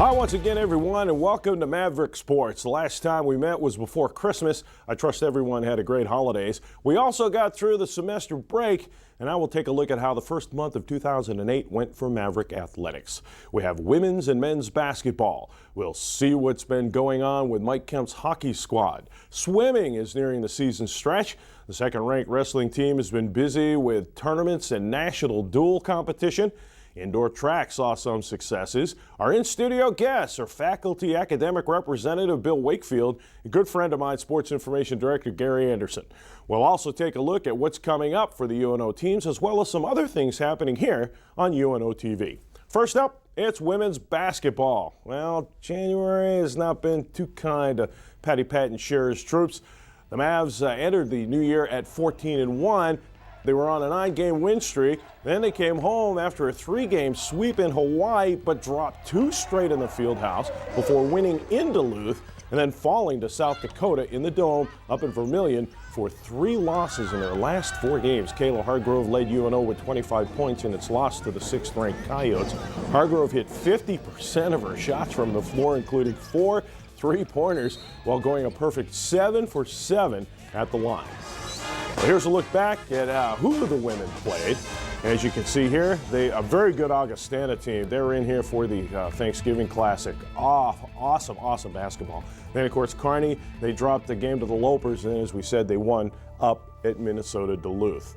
Hi once again, everyone, and welcome to Maverick Sports. The last time we met was before Christmas. I trust everyone had a great holidays. We also got through the semester break, and I will take a look at how the first month of 2008 went for Maverick athletics. We have women's and men's basketball. We'll see what's been going on with Mike Kemp's hockey squad. Swimming is nearing the season stretch. The second-ranked wrestling team has been busy with tournaments and national dual competition. Indoor track saw some successes. Our in-studio guests are faculty academic representative Bill Wakefield and good friend of mine, sports information director Gary Anderson. We'll also take a look at what's coming up for the UNO teams, as well as some other things happening here on UNO TV. First up, it's women's basketball. Well, January has not been too kind to Patty Pat and Scherer's troops. The Mavs entered the new year at 14-1. They were on a 9-game win streak. Then they came home after a 3-game sweep in Hawaii, but dropped 2 straight in the Fieldhouse before winning in Duluth and then falling to South Dakota in the Dome up in Vermillion for 3 losses in their last 4 games. Kayla Hargrove led UNO with 25 points in its loss to the 6th-ranked Coyotes. Hargrove hit 50% of her shots from the floor, including 4 3-pointers, while going a perfect 7 for 7 at the line. Well, here's a look back at who the women played. As you can see here, a very good Augustana team. They were in here for the Thanksgiving Classic. Awesome basketball. Then, of course, Kearney, they dropped the game to the Lopers, and as we said, they won up at Minnesota Duluth.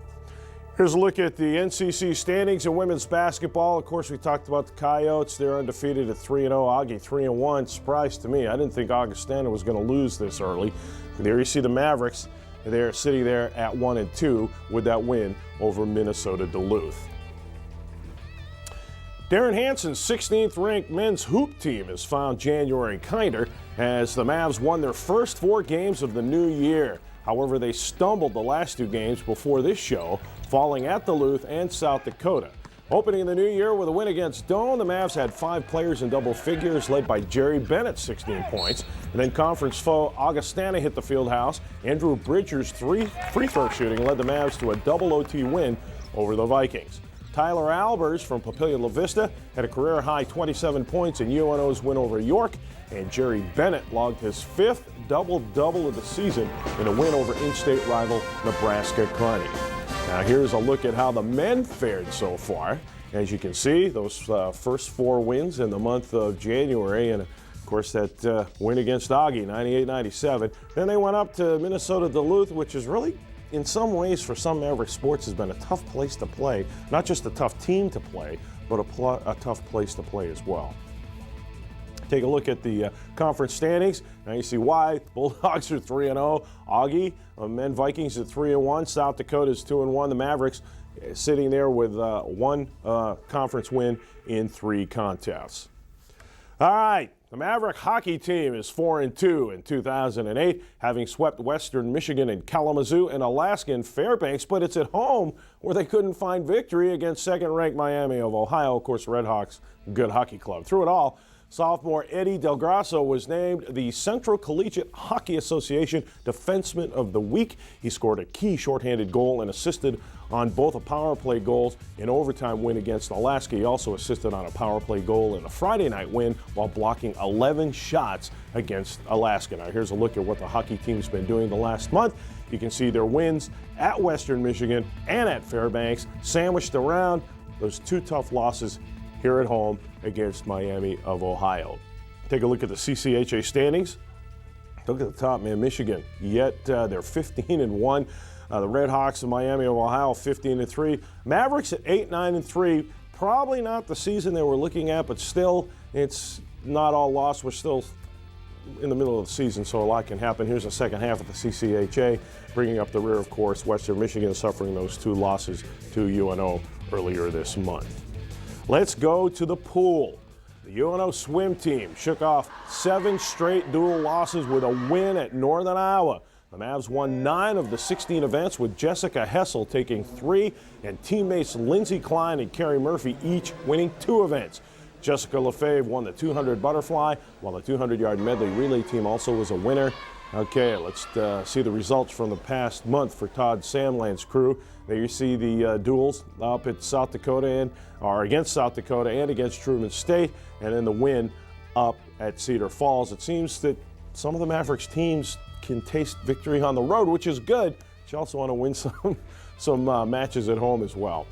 Here's a look at the NCC standings in women's basketball. Of course, we talked about the Coyotes. They're undefeated at 3-0. Augie 3-1. Surprise to me. I didn't think Augustana was going to lose this early. There you see the Mavericks. They're sitting there at 1-2 with that win over Minnesota Duluth. Darren Hansen's 16th-ranked men's hoop team has found January kinder as the Mavs won their first 4 games of the new year. However, they stumbled the last 2 games before this show, falling at Duluth and South Dakota. Opening the new year with a win against Doane, the Mavs had 5 players in double figures, led by Jerry Bennett, 16 points. And then conference foe Augustana hit the Fieldhouse. Andrew Bridger's 3 free throw shooting led the Mavs to a double OT win over the Vikings. Tyler Albers from Papillion La Vista had a career-high 27 points in UNO's win over York. And Jerry Bennett logged his 5th double-double of the season in a win over in-state rival Nebraska Kearney. Now here's a look at how the men fared so far. As you can see, those first 4 wins in the month of January, and of course that win against Augie, 98-97. Then they went up to Minnesota Duluth, which is really, in some ways, for some Maverick sports, has been a tough place to play. Not just a tough team to play, but a tough place to play as well. Take a look at the conference standings. Now you see why. Bulldogs are 3-0. Augie, men Vikings at 3-1. South Dakota's 2-1. The Mavericks sitting there with 1 conference win in 3 contests. All right, the Maverick hockey team is 4-2 in 2008, having swept Western Michigan and Kalamazoo and Alaska in Fairbanks, but it's at home where they couldn't find victory against second-ranked Miami of Ohio. Of course, Redhawks, good hockey club. Through it all, sophomore Eddie Del Grasso was named the Central Collegiate Hockey Association Defenseman of the Week. He scored a key shorthanded goal and assisted on both a power play goals and overtime win against Alaska. He also assisted on a power play goal in a Friday night win while blocking 11 shots against Alaska. Now here's a look at what the hockey team's been doing the last month. You can see their wins at Western Michigan and at Fairbanks, sandwiched around those 2 tough losses here at home against Miami of Ohio. Take a look at the CCHA standings. Look at the top, man, Michigan, yet they're 15-1. The Redhawks of Miami of Ohio, 15-3. Mavericks at 8-9-3. Probably not the season they were looking at, but still, it's not all lost. We're still in the middle of the season, so a lot can happen. Here's the second half of the CCHA. Bringing up the rear, of course, Western Michigan suffering those 2 losses to UNO earlier this month. Let's go to the pool. The UNO swim team shook off 7 straight dual losses with a win at Northern Iowa. The Mavs won 9 of the 16 events, with Jessica Hessel taking 3 and teammates Lindsey Klein and Carrie Murphy each winning 2 events. Jessica Lefebvre won the 200 butterfly, while the 200-yard medley relay team also was a winner. Okay, let's see the results from the past month for Todd Samland's crew. There you see the duels up at South Dakota against South Dakota and against Truman State, and then the win up at Cedar Falls. It seems that some of the Mavericks teams can taste victory on the road, which is good. But you also want to win some matches at home as well.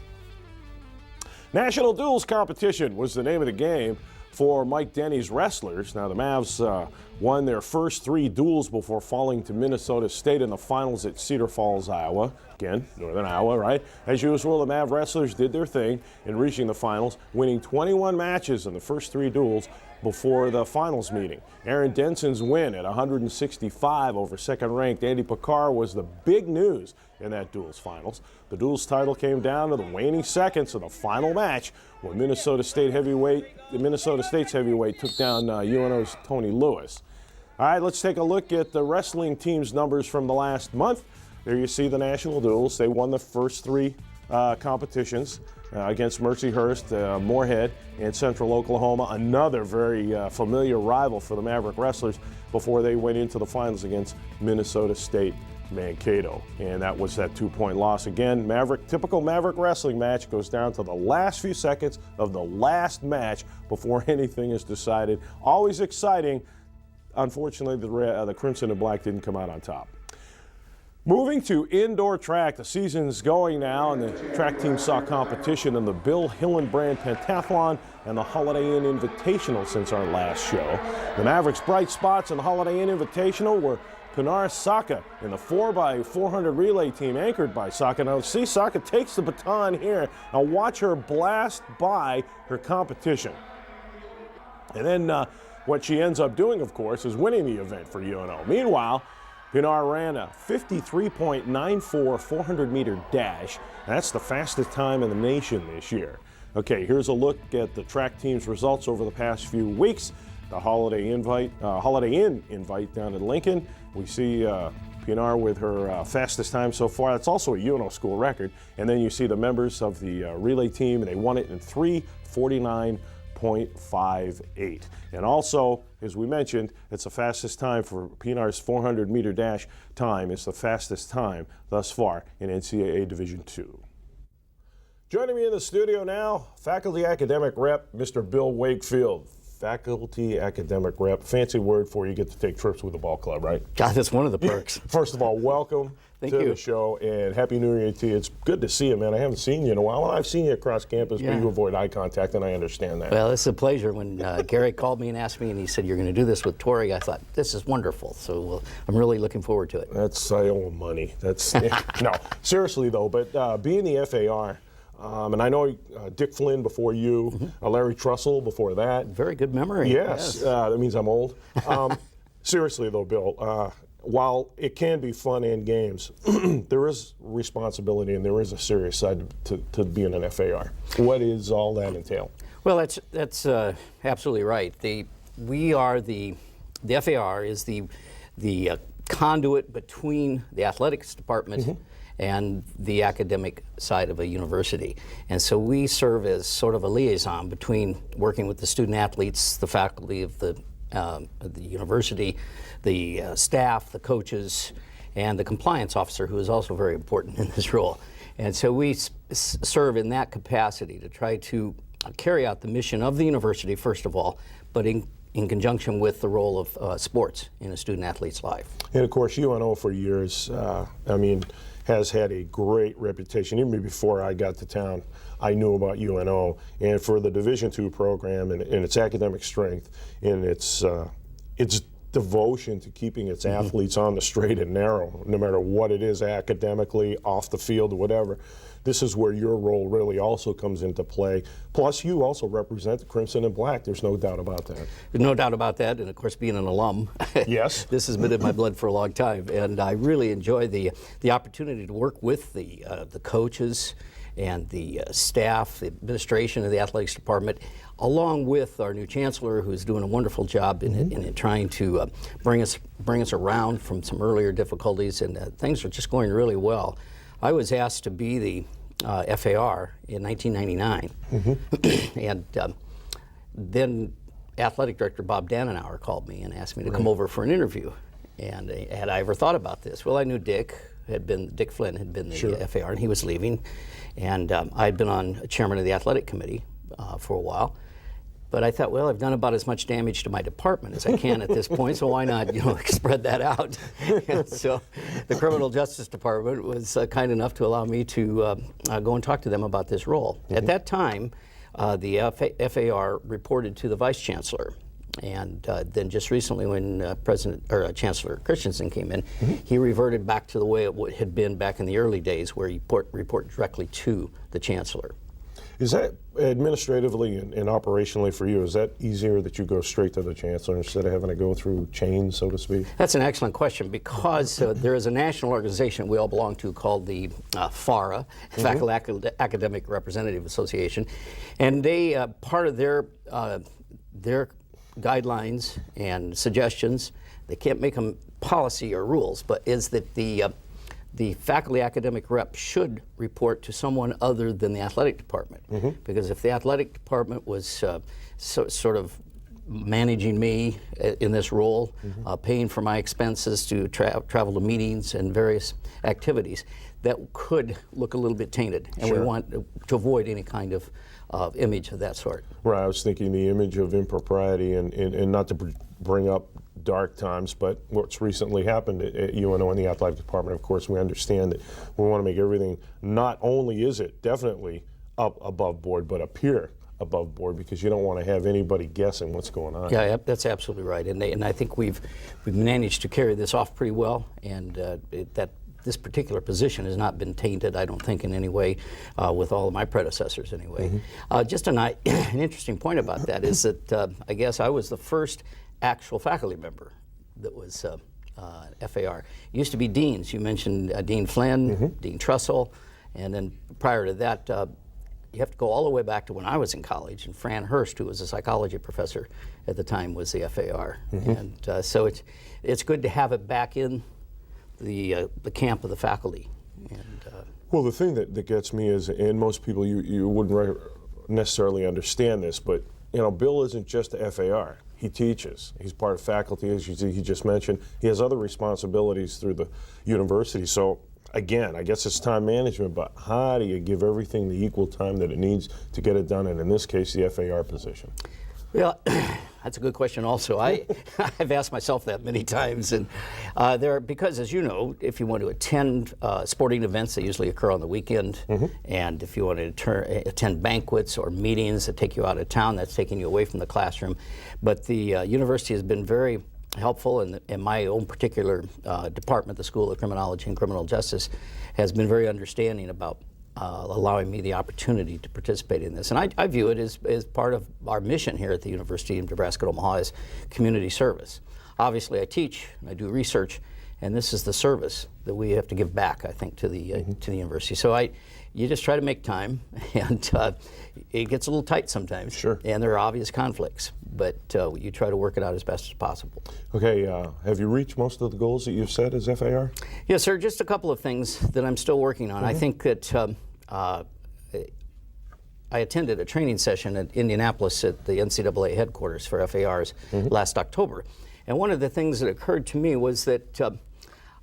National Duels Competition was the name of the game for Mike Denny's wrestlers. Now the Mavs won their first 3 duels before falling to Minnesota State in the finals at Cedar Falls, Iowa. Again, Northern Iowa, right? As usual, the Mav wrestlers did their thing in reaching the finals, winning 21 matches in the first 3 duels before the finals meeting. Aaron Denson's win at 165 over second-ranked Andy Picard was the big news in that duels finals. The duels title came down to the waning seconds of the final match when Minnesota State's heavyweight took down UNO's Tony Lewis. All right, let's take a look at the wrestling team's numbers from the last month. There you see the national duels. They won the first 3 competitions against Mercyhurst, Moorhead, and Central Oklahoma, another very familiar rival for the Maverick wrestlers, before they went into the finals against Minnesota State Mankato. And that was that 2-point loss. Again, typical Maverick wrestling match goes down to the last few seconds of the last match before anything is decided. Always exciting. Unfortunately, the Crimson and Black didn't come out on top. Moving to indoor track, the season's going now, and the track team saw competition in the Bill Hillenbrand Pentathlon and the Holiday Inn Invitational since our last show. The Mavericks' bright spots in the Holiday Inn Invitational were Pinar Saka in the 4x400 relay team anchored by Saka. Now, see, Saka takes the baton here. Now watch her blast by her competition. And then what she ends up doing, of course, is winning the event for UNO. Meanwhile, Pinar ran a 53.94 400-meter dash. That's the fastest time in the nation this year. Okay, here's a look at the track team's results over the past few weeks. The Holiday Inn invite down in Lincoln. We see Pinar with her fastest time so far. That's also a UNO school record. And then you see the members of the relay team, and they won it in 3:49.58. And also, as we mentioned, it's the fastest time for Pinar's 400-meter dash time. It's the fastest time thus far in NCAA Division II. Joining me in the studio now, faculty academic rep, Mr. Bill Wakefield. Faculty academic rep, fancy word for you get to take trips with the ball club, right? God, that's one of the perks. First of all, welcome to the show, and Happy New Year to you. It's good to see you, man. I haven't seen you in a while. I've seen you across campus, but you avoid eye contact, and I understand that. Well, it's a pleasure. When Gary called me and asked me, and he said, you're going to do this with Tori, I thought, this is wonderful. So I'm really looking forward to it. I owe him money. That's no, seriously, though, but being the FAR, and I know Dick Flynn before you, Larry Trussell before that. Very good memory. Yes. That means I'm old. Seriously, though, Bill, while it can be fun and games, there is responsibility and there is a serious side to being an FAR. What does all that entail? Well, that's absolutely right. The FAR is the conduit between the athletics department and the academic side of a university. And so we serve as sort of a liaison between working with the student athletes, the faculty of the university, the staff, the coaches, and the compliance officer, who is also very important in this role. And so we serve in that capacity to try to carry out the mission of the university, first of all, but in conjunction with the role of sports in a student athlete's life. And of course, UNO for years, has had a great reputation. Even before I got to town, I knew about UNO, and for the Division II program and its academic strength and its devotion to keeping its athletes on the straight and narrow, no matter what it is academically, off the field, whatever. This is where your role really also comes into play. Plus, you also represent the Crimson and Black. There's no doubt about that. There's no doubt about that. And of course, being an alum, yes, this has been in my blood for a long time. And I really enjoy the opportunity to work with the coaches and the staff, the administration of the athletics department, along with our new chancellor, who's doing a wonderful job in trying to bring us around from some earlier difficulties, and things are just going really well. I was asked to be the FAR in 1999, and then athletic director Bob Dannenauer called me and asked me to come over for an interview. And had I ever thought about this? Well, I knew Dick Flynn had been the FAR, and he was leaving. And I had been on chairman of the athletic committee for a while. But I thought, well, I've done about as much damage to my department as I can at this point, so why not, spread that out? And so the Criminal Justice Department was kind enough to allow me to go and talk to them about this role. At that time, the FAR reported to the Vice Chancellor. And then just recently when Chancellor Christensen came in, he reverted back to the way it had been back in the early days, where you report directly to the Chancellor. Is that administratively and operationally for you, is that easier that you go straight to the Chancellor instead of having to go through chains, so to speak? That's an excellent question, because there is a national organization we all belong to called the FARA, Faculty Academic Representative Association, and they part of their guidelines and suggestions, they can't make them policy or rules, but is that the faculty academic rep should report to someone other than the athletic department. Because if the athletic department was sort of managing me in this role, paying for my expenses to travel to meetings and various activities, that could look a little bit tainted. And we want to avoid any kind of image of that sort. Right, I was thinking the image of impropriety and not to bring up dark times, but what's recently happened at UNO in the athletic department, of course, we understand that we want to make everything, not only is it definitely up above board, but appear above board, because you don't want to have anybody guessing what's going on. Yeah, that's absolutely right. And I think we've managed to carry this off pretty well, and this particular position has not been tainted, I don't think, in any way with all of my predecessors anyway. Just an interesting point about that is that I guess I was the first actual faculty member that was FAR. It used to be deans. You mentioned Dean Flynn, Dean Trussell, and then prior to that, you have to go all the way back to when I was in college, and Fran Hurst, who was a psychology professor at the time, was the FAR. And so it's good to have it back in the camp of the faculty. And, well, the thing that gets me is, and most people you wouldn't necessarily understand this, but Bill isn't just the FAR. He teaches. He's part of faculty, as he just mentioned. He has other responsibilities through the university. So again, I guess it's time management, but how do you give everything the equal time that it needs to get it done, and in this case, the FAR position? Well, that's a good question also. I've asked myself that many times. And because as you know, if you want to attend sporting events, they usually occur on the weekend. And if you want to attend banquets or meetings that take you out of town, that's taking you away from the classroom. But the university has been very helpful, and in my own particular department, the School of Criminology and Criminal Justice, has been very understanding about allowing me the opportunity to participate in this. And I view it as part of our mission here at the University of Nebraska-Omaha as community service. Obviously, I teach, and I do research, and this is the service that we have to give back, I think, to the university. So you just try to make time, and it gets a little tight sometimes. Sure. And there are obvious conflicts, but you try to work it out as best as possible. Okay, have you reached most of the goals that you've set as FAR? Yes, sir. Just a couple of things that I'm still working on. I think that I attended a training session at Indianapolis at the NCAA headquarters for FARs last October. And one of the things that occurred to me was that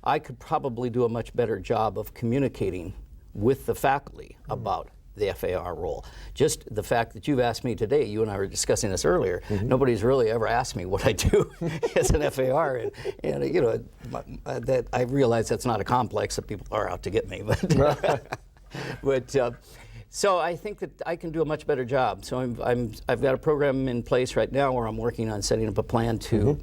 I could probably do a much better job of communicating with the faculty about the FAR role. Just the fact that you've asked me today, you and I were discussing this earlier, nobody's really ever asked me what I do as an FAR, and that I realize that's not a complex that people are out to get me, but so I think that I can do a much better job. So I've got a program in place right now where I'm working on setting up a plan to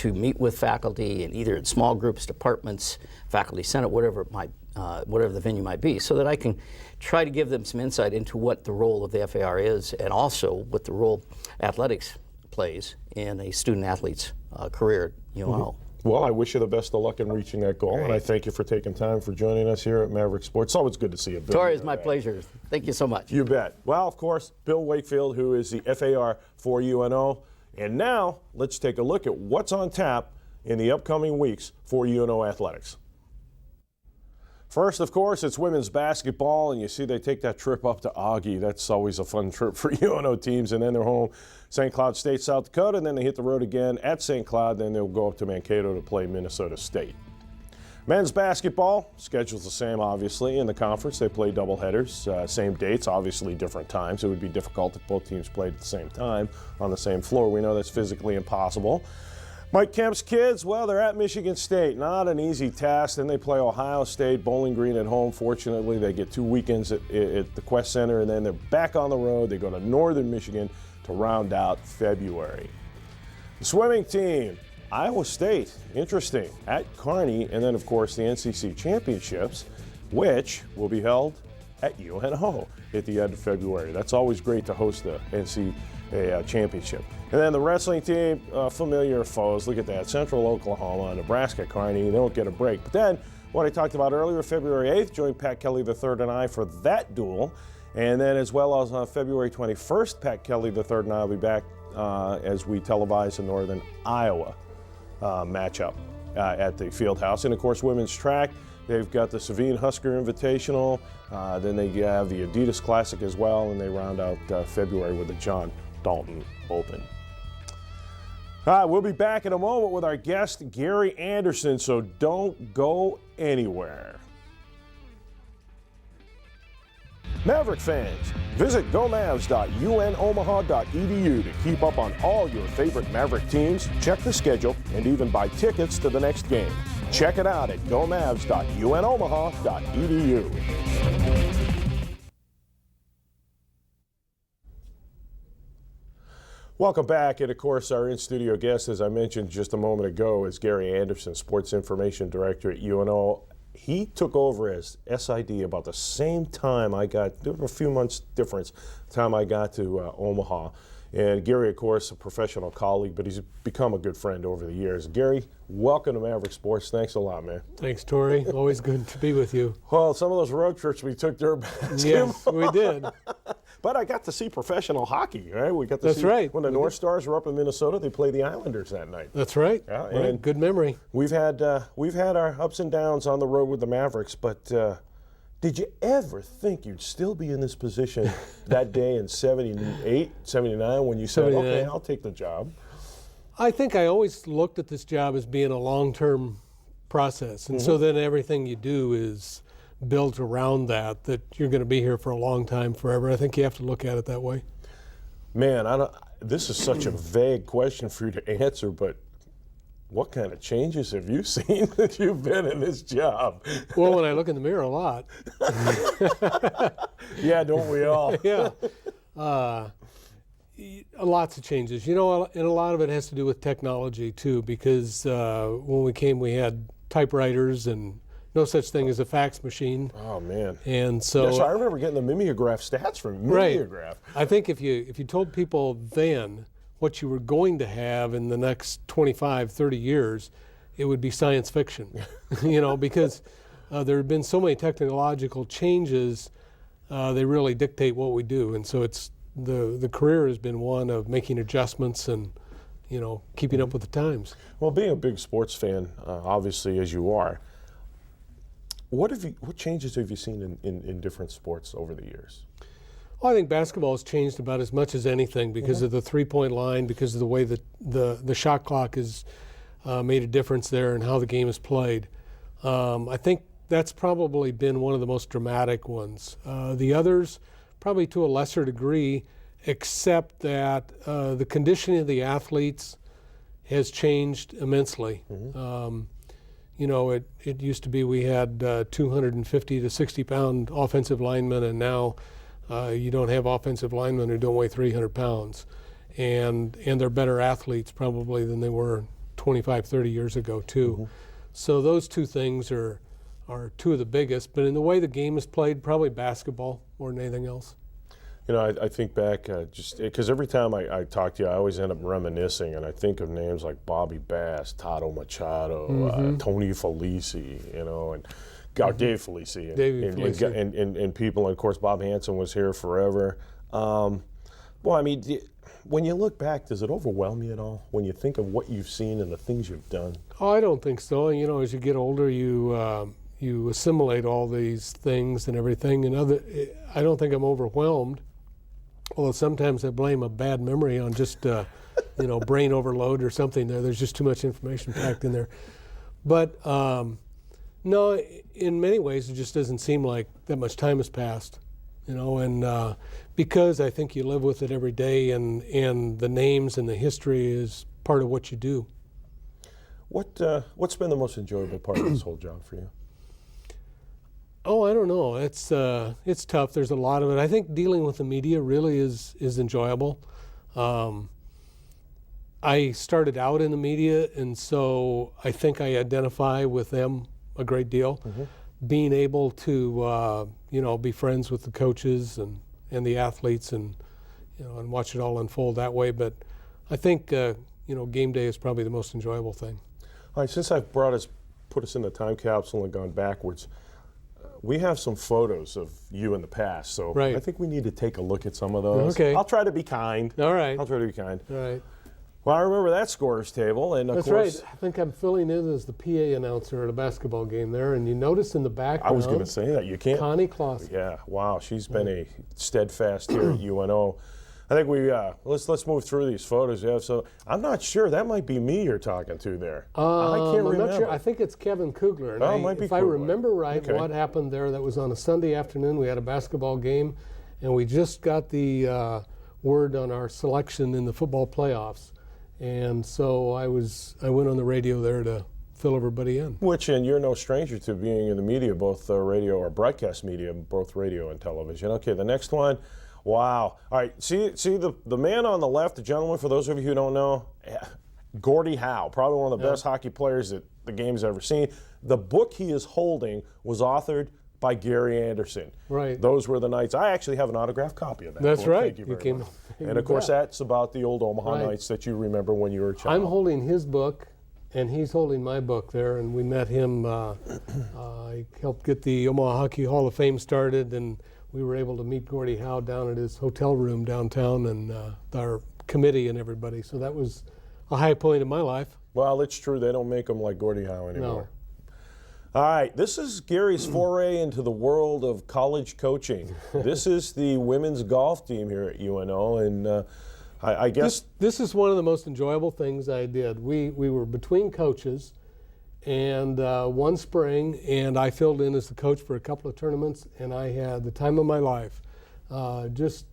meet with faculty in either in small groups, departments, faculty senate, whatever the venue might be, so that I can try to give them some insight into what the role of the FAR is, and also what the role athletics plays in a student athlete's career at UNO. Well, I wish you the best of luck in reaching that goal, and I thank you for taking time for joining us here at Maverick Sports. It's always good to see you, Bill. Tori, it's my pleasure. Thank you so much. You bet. Well, of course, Bill Wakefield, who is the FAR for UNO. And now, let's take a look at what's on tap in the upcoming weeks for UNO athletics. First, of course, it's women's basketball, and you see they take that trip up to Augie. That's always a fun trip for UNO teams, and then they're home St. Cloud State, South Dakota, and then they hit the road again at St. Cloud, then they'll go up to Mankato to play Minnesota State. Men's basketball, schedule's the same, obviously. In the conference, they play doubleheaders, same dates, obviously different times. It would be difficult if both teams played at the same time on the same floor. We know that's physically impossible. Mike Kemp's kids, well, they're at Michigan State. Not an easy task. Then they play Ohio State, Bowling Green at home. Fortunately, they get 2 weekends at the Quest Center, and then they're back on the road. They go to Northern Michigan to round out February. The swimming team, Iowa State, interesting, at Kearney, and then, of course, the NCC Championships, which will be held at UNO at the end of February. That's always great to host the NCAA Championship. And then the wrestling team, familiar foes. Look at that, Central Oklahoma, Nebraska, Kearney, they don't get a break. But then, what I talked about earlier, February 8th, join Pat Kelly III and I for that duel. And then as well as on February 21st, Pat Kelly III and I will be back as we televise the Northern Iowa matchup at the Fieldhouse. And of course, women's track, they've got the Savine Husker Invitational, then they have the Adidas Classic as well, and they round out February with the John Dalton Open. All right, we'll be back in a moment with our guest, Gary Anderson, so don't go anywhere. Maverick fans, visit gomavs.unomaha.edu to keep up on all your favorite Maverick teams, check the schedule, and even buy tickets to the next game. Check it out at gomavs.unomaha.edu. Welcome back, and of course our in-studio guest, as I mentioned just a moment ago, is Gary Anderson, Sports Information Director at UNO. He took over as SID about the same time I got, there were a few months difference, time I got to Omaha. And Gary, of course, a professional colleague, but he's become a good friend over the years. Gary, welcome to Maverick Sports. Thanks a lot, man. Thanks, Tori. Always good to be with you. Well, some of those road trips we took during basketball. Yes, we did. But I got to see professional hockey, right? We got to That's see right. When the North Stars were up in Minnesota, they played the Islanders that night. That's right. Yeah, Right. and Good memory. We've had our ups and downs on the road with the Mavericks, but did you ever think you'd still be in this position that day in 78, 79 when you said, 79. okay, I'll take the job? I think I always looked at this job as being a long-term process, and so then everything you do is built around that you're going to be here for a long time, forever. I think you have to look at it that way. Man, this is such a vague question for you to answer, but what kind of changes have you seen that you've been in this job? Well, when I look in the mirror a lot. Yeah, don't we all? Yeah. Lots of changes. You know, and a lot of it has to do with technology, too, because when we came, we had typewriters and no such thing as a fax machine. Oh, man. And so Yes, I remember getting the mimeograph stats from Right. mimeograph. I think if you told people then what you were going to have in the next 25, 30 years, it would be science fiction, you know, because there have been so many technological changes, they really dictate what we do. And so it's the career has been one of making adjustments and, you know, keeping up with the times. Well, being a big sports fan, obviously, as you are, what changes have you seen in different sports over the years? Well, I think basketball has changed about as much as anything because of the three-point line, because of the way that the shot clock has made a difference there and how the game is played. I think that's probably been one of the most dramatic ones. The others, probably to a lesser degree, except that the conditioning of the athletes has changed immensely. You know, it used to be we had 250 to 60-pound offensive linemen, and now you don't have offensive linemen who don't weigh 300 pounds. And they're better athletes probably than they were 25, 30 years ago, too. So those two things are two of the biggest. But in the way the game is played, probably basketball more than anything else. You know, I think back just because every time I talk to you, I always end up reminiscing, and I think of names like Bobby Bass, Tato Machado, Tony Felici, you know, and Dave Felici, and people, and of course Bob Hansen was here forever. Well, I mean, when you look back, does it overwhelm you at all when you think of what you've seen and the things you've done? Oh, I don't think so. You know, as you get older, you assimilate all these things and everything, and I don't think I'm overwhelmed. Although sometimes I blame a bad memory on just, you know, brain overload or something. There's just too much information packed in there. But No, in many ways, it just doesn't seem like that much time has passed, and because I think you live with it every day, and the names and the history is part of what you do. What's been the most enjoyable part of this whole job for you? Oh, I don't know. It's tough. There's a lot of it. I think dealing with the media really is enjoyable. I started out in the media, and so I think I identify with them a great deal. Mm-hmm. Being able to be friends with the coaches and the athletes, and and watch it all unfold that way. But I think game day is probably the most enjoyable thing. All right, since I've put us in the time capsule and gone backwards, we have some photos of you in the past, so right. I think we need to take a look at some of those. Okay. I'll try to be kind. All right. I'll try to be kind. All right. Well, I remember that scorer's table, and of That's course, right. I think I'm filling in as the PA announcer at a basketball game there, and you notice in the background. I was going to say that you can't. Connie Clausen. Yeah. Wow. She's been a steadfast here at UNO. I think let's move through these photos. Yeah. So I'm not sure. That might be me you're talking to there. I can't remember. I'm not sure. I think it's Kevin Kugler. And it might be if I Kugler. remember right, Okay. what happened there, that was on a Sunday afternoon. We had a basketball game, and we just got the word on our selection in the football playoffs. And so I went on the radio there to fill everybody in. And you're no stranger to being in the media, both radio or broadcast media, both radio and television. Okay, the next one. Wow. All right, see the man on the left, the gentleman, for those of you who don't know, Gordie Howe, probably one of the best hockey players that the game's ever seen. The book he is holding was authored by Gary Anderson. Right. Those were the nights. I actually have an autographed copy of that That's book. right. Thank you very came, much. you And of course, bet. that's about the old Omaha Right. nights that you remember when you were a child. I'm holding his book, and he's holding my book there, and we met him. I helped get the Omaha Hockey Hall of Fame started, and we were able to meet Gordie Howe down at his hotel room downtown, and our committee and everybody. So that was a high point in my life. Well, it's true. They don't make them like Gordie Howe anymore. No. All right, this is Gary's foray into the world of college coaching. This is the women's golf team here at UNO, and I guess This is one of the most enjoyable things I did. We were between coaches, and one spring, and I filled in as the coach for a couple of tournaments, and I had the time of my life. Just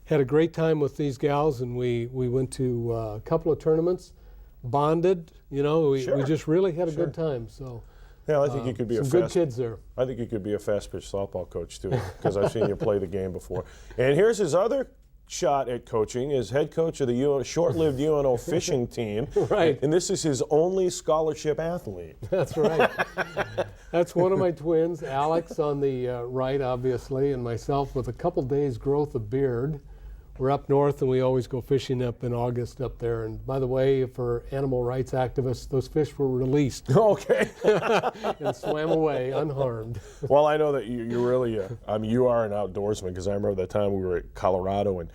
had a great time with these gals, and we went to a couple of tournaments, bonded. We just really had a good time. So. yeah, I think you could be some good kids there. I think you could be a fast pitch softball coach too, because I've seen you play the game before. And here's his other shot at coaching, is head coach of the short-lived UNO fishing team. Right. And this is his only scholarship athlete. That's right. That's one of my twins, Alex on the right, obviously, and myself with a couple days' growth of beard. We're up north, and we always go fishing up in August up there. And by the way, for animal rights activists, those fish were released Okay. and swam away unharmed. Well, I know that you really, you are an outdoorsman, because I remember that time we were at Colorado and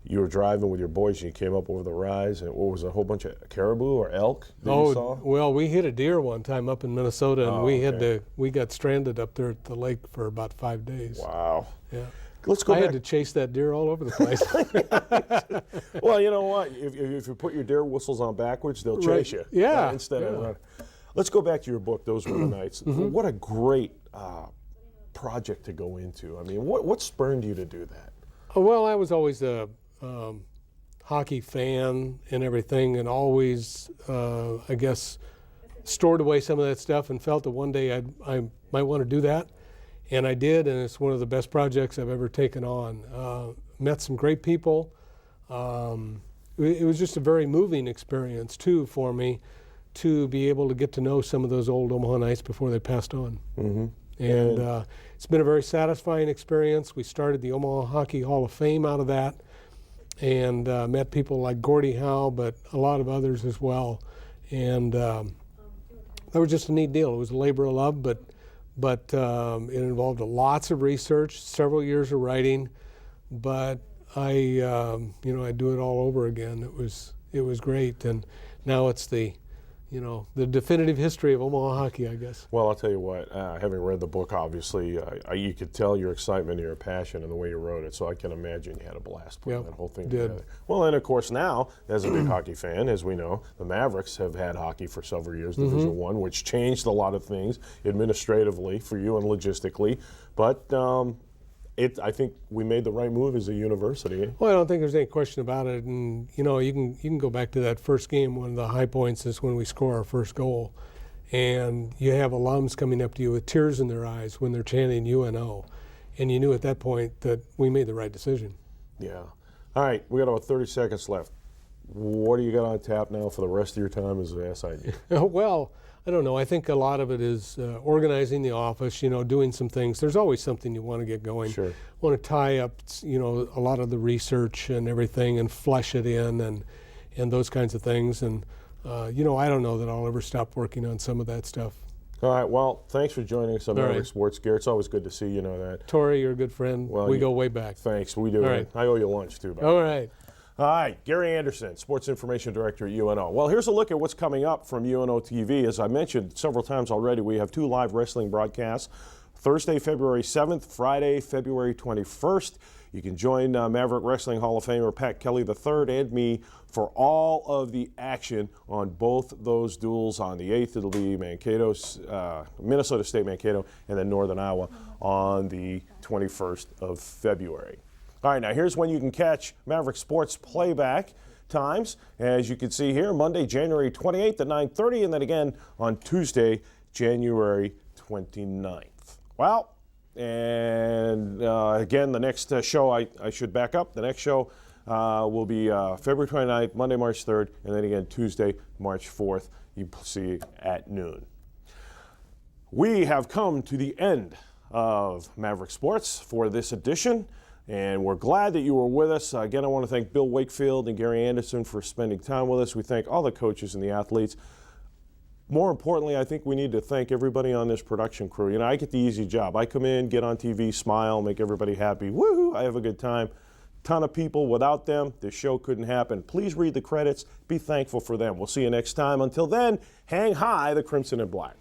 you were driving with your boys and you came up over the rise, and what was it, a whole bunch of caribou or elk that you saw? Well, we hit a deer one time up in Minnesota, and okay. we got stranded up there at the lake for about 5 days. Wow. Yeah. Let's go I back. had to chase that deer all over the place. Well, you know what? If you put your deer whistles on backwards, they'll chase Right. you. Yeah. Instead of running. Let's go back to your book, Those Were the Nights. What a great project to go into. I mean, what spurred you to do that? Well, I was always a hockey fan and everything, and always, I guess, stored away some of that stuff and felt that one day I might want to do that. And I did, and it's one of the best projects I've ever taken on. Met some great people. It was just a very moving experience, too, for me to be able to get to know some of those old Omaha Knights before they passed on. Mm-hmm. And it's been a very satisfying experience. We started the Omaha Hockey Hall of Fame out of that, and met people like Gordie Howe, but a lot of others as well. And that was just a neat deal. It was a labor of love, but it involved lots of research, several years of writing. But I'd do it all over again. It was great, and now it's the the definitive history of Omaha hockey, I guess. Well, I'll tell you what, having read the book, obviously, you could tell your excitement and your passion in the way you wrote it, so I can imagine you had a blast putting that whole thing together. Well, and of course now, as a big hockey fan, as we know, the Mavericks have had hockey for several years, Division I, which changed a lot of things administratively for you and logistically, but I think we made the right move as a university. Well, I don't think there's any question about it. And you can go back to that first game. One of the high points is when we score our first goal, and you have alums coming up to you with tears in their eyes when they're chanting UNO, and you knew at that point that we made the right decision. Yeah. All right, we got about 30 seconds left. What do you got on tap now for the rest of your time as an SID? Well, I don't know. I think a lot of it is organizing the office, doing some things. There's always something you want to get going. Sure. Want to tie up, a lot of the research and everything and flesh it in and those kinds of things. And, I don't know that I'll ever stop working on some of that stuff. All right, well, thanks for joining us on Maverick Sports Gear. It's always good to see you know that. Tori, you're a good friend. Well, we go way back. Thanks, we do. All right. I owe you lunch, too. All right. All right, Gary Anderson, Sports Information Director at UNO. Well, here's a look at what's coming up from UNO TV. As I mentioned several times already, we have 2 live wrestling broadcasts, Thursday, February 7th, Friday, February 21st. You can join Maverick Wrestling Hall of Famer Pat Kelly III and me for all of the action on both those duels. On the 8th, it'll be Minnesota State Mankato, and then Northern Iowa on the 21st of February. All right, now here's when you can catch Maverick Sports playback times. As you can see here, Monday, January 28th at 9:30, and then again on Tuesday, January 29th. Well, and again, the next show, I should back up. The next show will be February 29th, Monday, March 3rd, and then again Tuesday, March 4th. You see at noon. We have come to the end of Maverick Sports for this edition. And we're glad that you were with us. Again, I want to thank Bill Wakefield and Gary Anderson for spending time with us. We thank all the coaches and the athletes. More importantly, I think we need to thank everybody on this production crew. I get the easy job. I come in, get on TV, smile, make everybody happy. Woohoo! I have a good time. Ton of people. Without them, this show couldn't happen. Please read the credits. Be thankful for them. We'll see you next time. Until then, hang high the crimson and black.